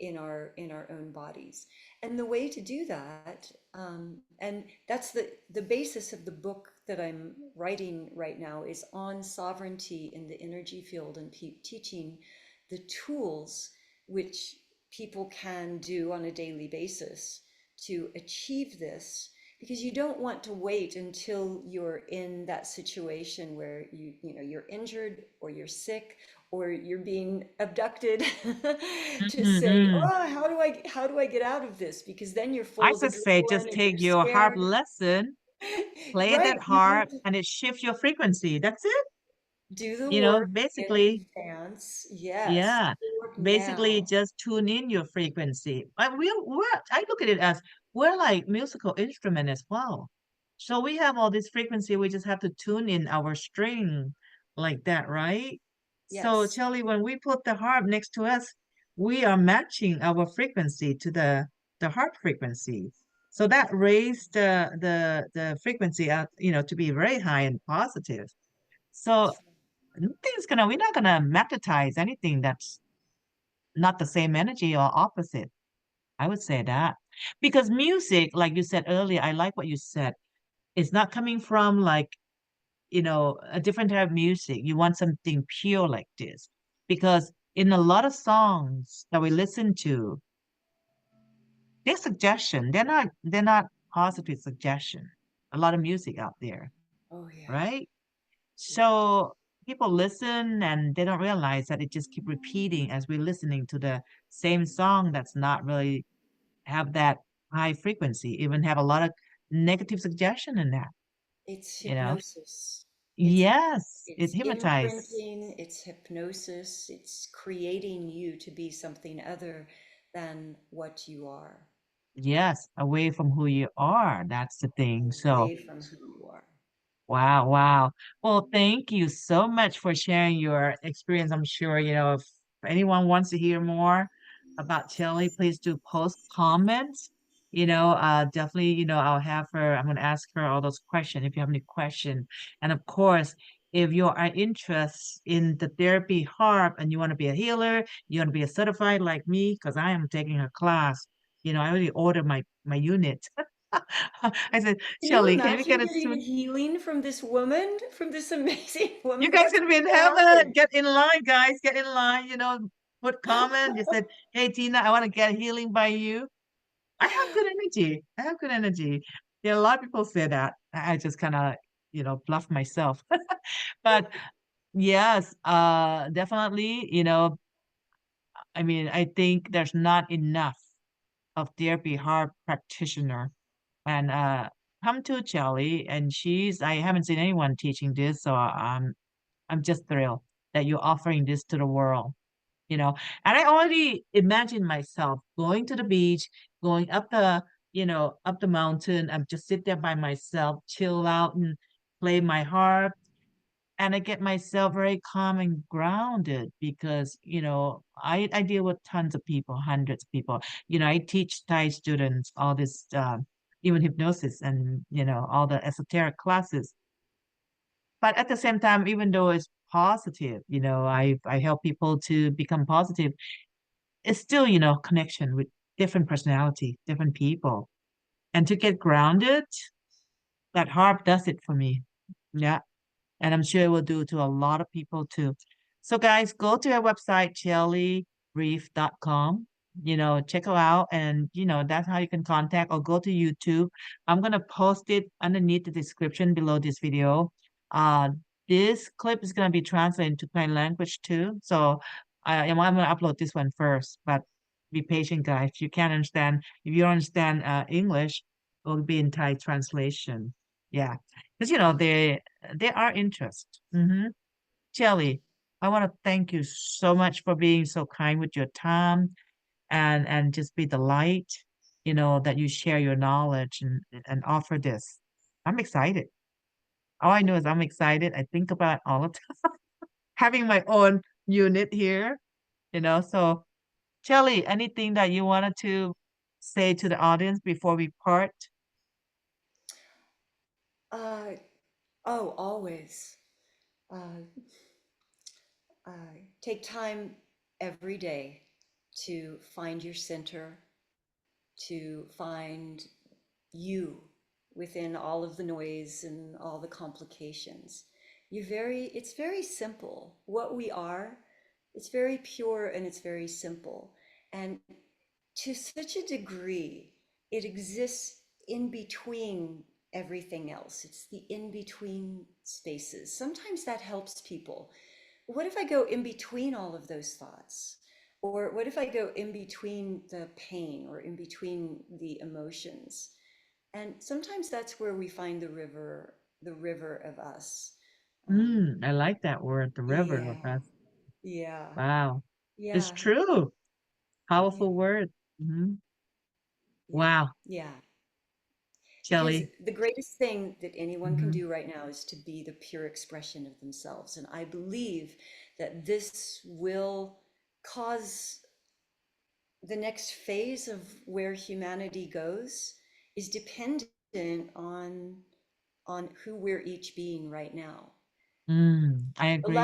in our own bodies. And the way to do that, and that's the basis of the book that I'm writing right now, is on sovereignty in the energy field and teaching the tools which people can do on a daily basis to achieve this, because you don't want to wait until you're in that situation where you know you're injured or you're sick or you're being abducted to say, Mm-hmm. oh, how do I get out of this, because then you're I full of could say adrenaline just and you're take your harp scared. lesson, play Right, that you harp, need to and it shifts your frequency. That's it. do the You know, work in basically, advance. Yes, do yeah, the work basically now. just tune in your frequency. And I look at it as we're like musical instrument as well. So we have all this frequency, we just have to tune in our string like that, right? So Yes, Charlie, when we put the harp next to us, we are matching our frequency to the harp frequency. So that raised the frequency out, to be very high and positive. So that's right. we're not gonna magnetize anything that's not the same energy or opposite. I would say that. Because music, like you said earlier, I like what you said. It's not coming from like, a different type of music. You want something pure like this. Because in a lot of songs that we listen to, they're suggestion. They're not positive suggestion. A lot of music out there, Oh yeah, right? yeah. So people listen and they don't realize that it just keep repeating as we're listening to the same song that's not really have that high frequency, even have a lot of negative suggestion in that, It's you know? hypnosis. It's Yes, it it's hypnotizes. imprinting, it's hypnosis, it's creating you to be something other than what you are, Yes, away from who you are. That's the thing. So away from who you are. wow, wow. Well, thank you so much for sharing your experience. I'm sure, if anyone wants to hear more about Shelly, please do post comments. Definitely, I'll have her, I'm going to ask her all those questions if you have any questions. And of course, if you are interested in the therapy harp and you want to be a healer, you want to be a certified like me, because I am taking a class. I already ordered my unit. I said, Can you Shelly, can we imagine get it getting a soon? healing from this woman, from this amazing You woman? guys What's gonna be in going to heaven. happen? Get in line, guys. Get in line. Put comment. You said, "Hey Tina, I want to get healing by you." I have good energy. I have good energy. Yeah, a lot of people say that. I just kind of, bluff myself. But yes, definitely. I mean, I think there's not enough of therapy heart practitioner, and come to Jelly, and I haven't seen anyone teaching this, so I'm just thrilled that you're offering this to the world, you know. And I already imagine myself going to the beach, going up the mountain. I'm just sit there by myself, chill out and play my harp. And I get myself very calm and grounded because, I deal with tons of people, hundreds of people. I teach Thai students all this, even hypnosis and, all the esoteric classes. But at the same time, even though it's positive, I help people to become positive. It's still, connection with different personality, different people. And to get grounded, that harp does it for me. Yeah. And I'm sure it will do to a lot of people too. So guys, go to our website, shellyreef.com. Check her out and that's how you can contact or go to YouTube. I'm gonna post it underneath the description below this video. Uh this clip is gonna be translated into Thai language too. So I'm gonna upload this one first, but be patient, guys. If you don't understand English, it will be in Thai translation. Yeah. Because they are interest. Shelly, I want to thank you so much for being so kind with your time and just be the light, that you share your knowledge and offer this. I'm excited. All I know is I'm excited. I think about all the time having my own unit here, So Shelly, anything that you wanted to say to the audience before we part? Uh, oh, always. Uh, Take time every day to find your center, to find you within all of the noise and all the complications. It's very simple. What we are, it's very pure and it's very simple. And to such a degree, it exists in between everything else. It's the in between spaces. Sometimes that helps people. What if I go in between all of those thoughts? Or what if I go in between the pain or in between the emotions? And sometimes that's where we find the river of us. I like that word, the river of Yeah, us. yeah, Wow. It's yeah, true. yeah, Powerful word. Hmm. yeah, Wow, yeah. Because Shelley. the greatest thing that anyone can Hmm. do right now is to be the pure expression of themselves. And I believe that this will cause the next phase of where humanity goes is dependent on who we're each being right now. I The agree.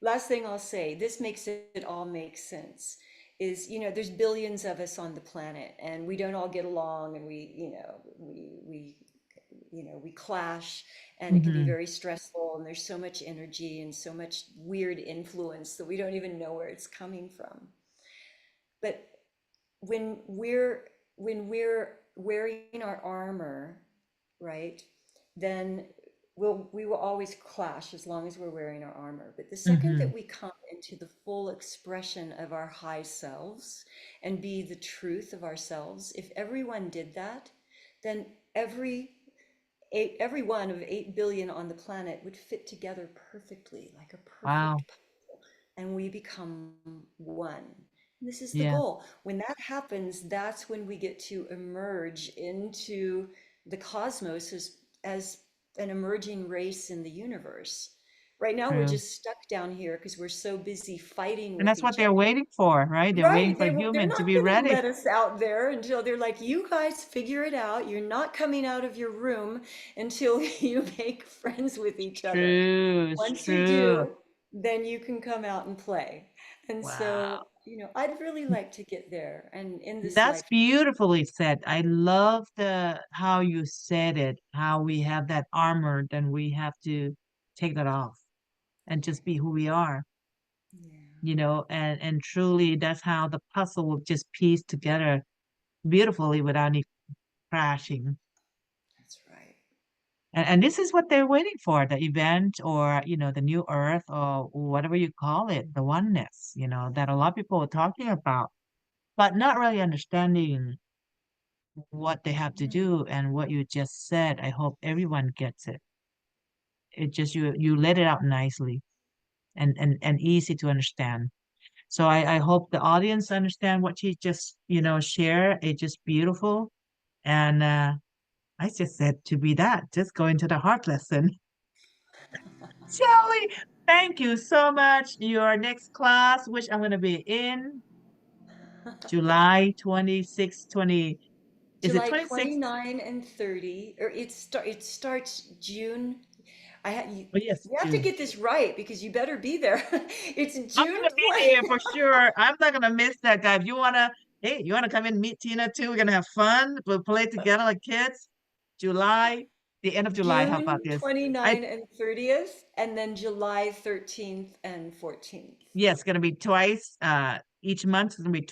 last thing I'll say, this makes it all make sense, is, there's billions of us on the planet and we don't all get along and we clash and it can be Hmm. very stressful and there's so much energy and so much weird influence that we don't even know where it's coming from. But when we're wearing our armor, right, then we will always clash as long as we're wearing our armor. But the second Hmm. that we come into the full expression of our high selves and be the truth of ourselves, if everyone did that, then every one of 8 billion on the planet would fit together perfectly, like a Wow. perfect, and we become one. And this is the Yeah, goal. When that happens, that's when we get to emerge into the cosmos as an emerging race in the universe. Right now, we're true. just stuck down here because we're so busy fighting And with that's what each they're other. waiting for, right? They're waiting Right. for They're human to not be going to ready. let us out there until they're like, you guys figure it out. You're not coming out of your room until you make friends with each other. True, it's Once you true. do, then you can come out and play. And Wow. so, I'd really like to get there. And in this That's life, beautifully said. I love the how you said it, how we have that armor, then we have to take that off and just be who we are, yeah, and truly that's how the puzzle will just piece together beautifully without any crashing. that's right. And this is what they're waiting for, the event or the new earth or whatever you call it, the oneness, that a lot of people are talking about, but not really understanding what they have to Mm, do and what you just said. I hope everyone gets it. It just you let it out nicely and easy to understand. So I hope the audience understand what you just, share. It's just beautiful. And I just said to be that, just go into the heart lesson. Shelly, thank you so much. Your next class, which I'm going to be in July 26, 20, is it July 26? 29 and 30, or it starts June. Oh, yes, You have to June. get this right because you better be there. It's I'm June gonna be 20. there for sure. I'm not gonna miss that guy. If you wanna, hey, you wanna come in and meet Tina too? We're gonna have fun. We'll play together like kids. July, the end of July. How about June this? I 29 and 30th, and then July 13th and 14th. Yes, gonna be twice. Each month it's gonna be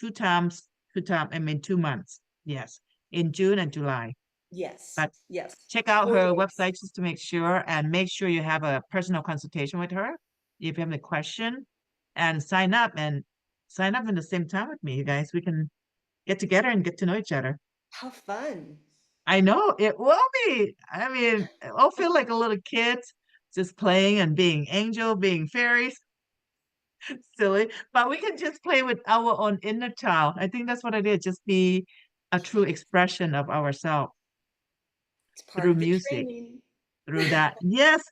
I mean 2 months. Yes, in June and July. Yes, But yes, check out her 4 days. website just to make sure, and make sure you have a personal consultation with her if you have any question, and sign up in the same time with me, you guys. We can get together and get to know each other. How fun. I know it will be. I mean, I'll feel like a little kid just playing and being angel, being fairies, silly. But we can just play with our own inner child. I think that's what it is. Just be a true expression of ourselves It's part through of the music, training. through that. Yes.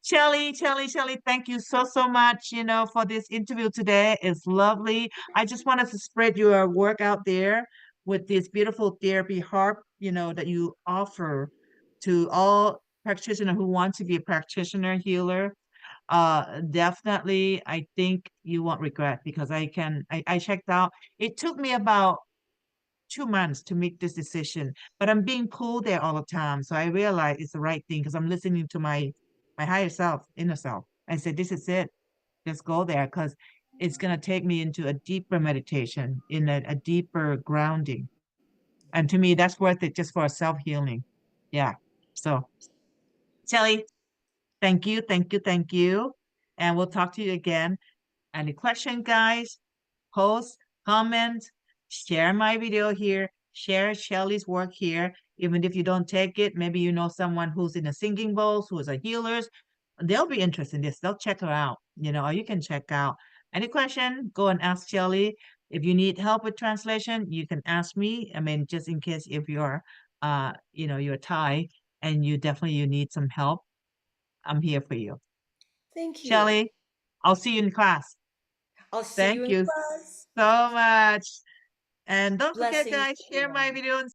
Shelly, thank you so, so much, for this interview today. It's lovely. I just wanted to spread your work out there with this beautiful therapy harp, that you offer to all practitioners who want to be a practitioner healer. Definitely, I think you won't regret because I checked out. It took me about 2 months to make this decision, but I'm being pulled there all the time. So I realize it's the right thing because I'm listening to my higher self, inner self. I said, this is it. Just go there because it's gonna take me into a deeper meditation, in a deeper grounding. And to me, that's worth it just for a self-healing. Yeah. So, Shelly, thank you, thank you, thank you. And we'll talk to you again. Any question, guys? Post, comment, share my video here, share Shelly's work here. Even if you don't take it, maybe you know someone who's in the singing bowls, who is a healers. They'll be interested in this. They'll check her out, or you can check out. Any question, go and ask Shelly. If you need help with translation, you can ask me. I mean, just in case if you're Thai and you need some help, I'm here for you. Thank you. Shelly, I'll see you in class. I'll see you Thank in you class. so much. And don't forget, Blessings, guys, share my everyone. video and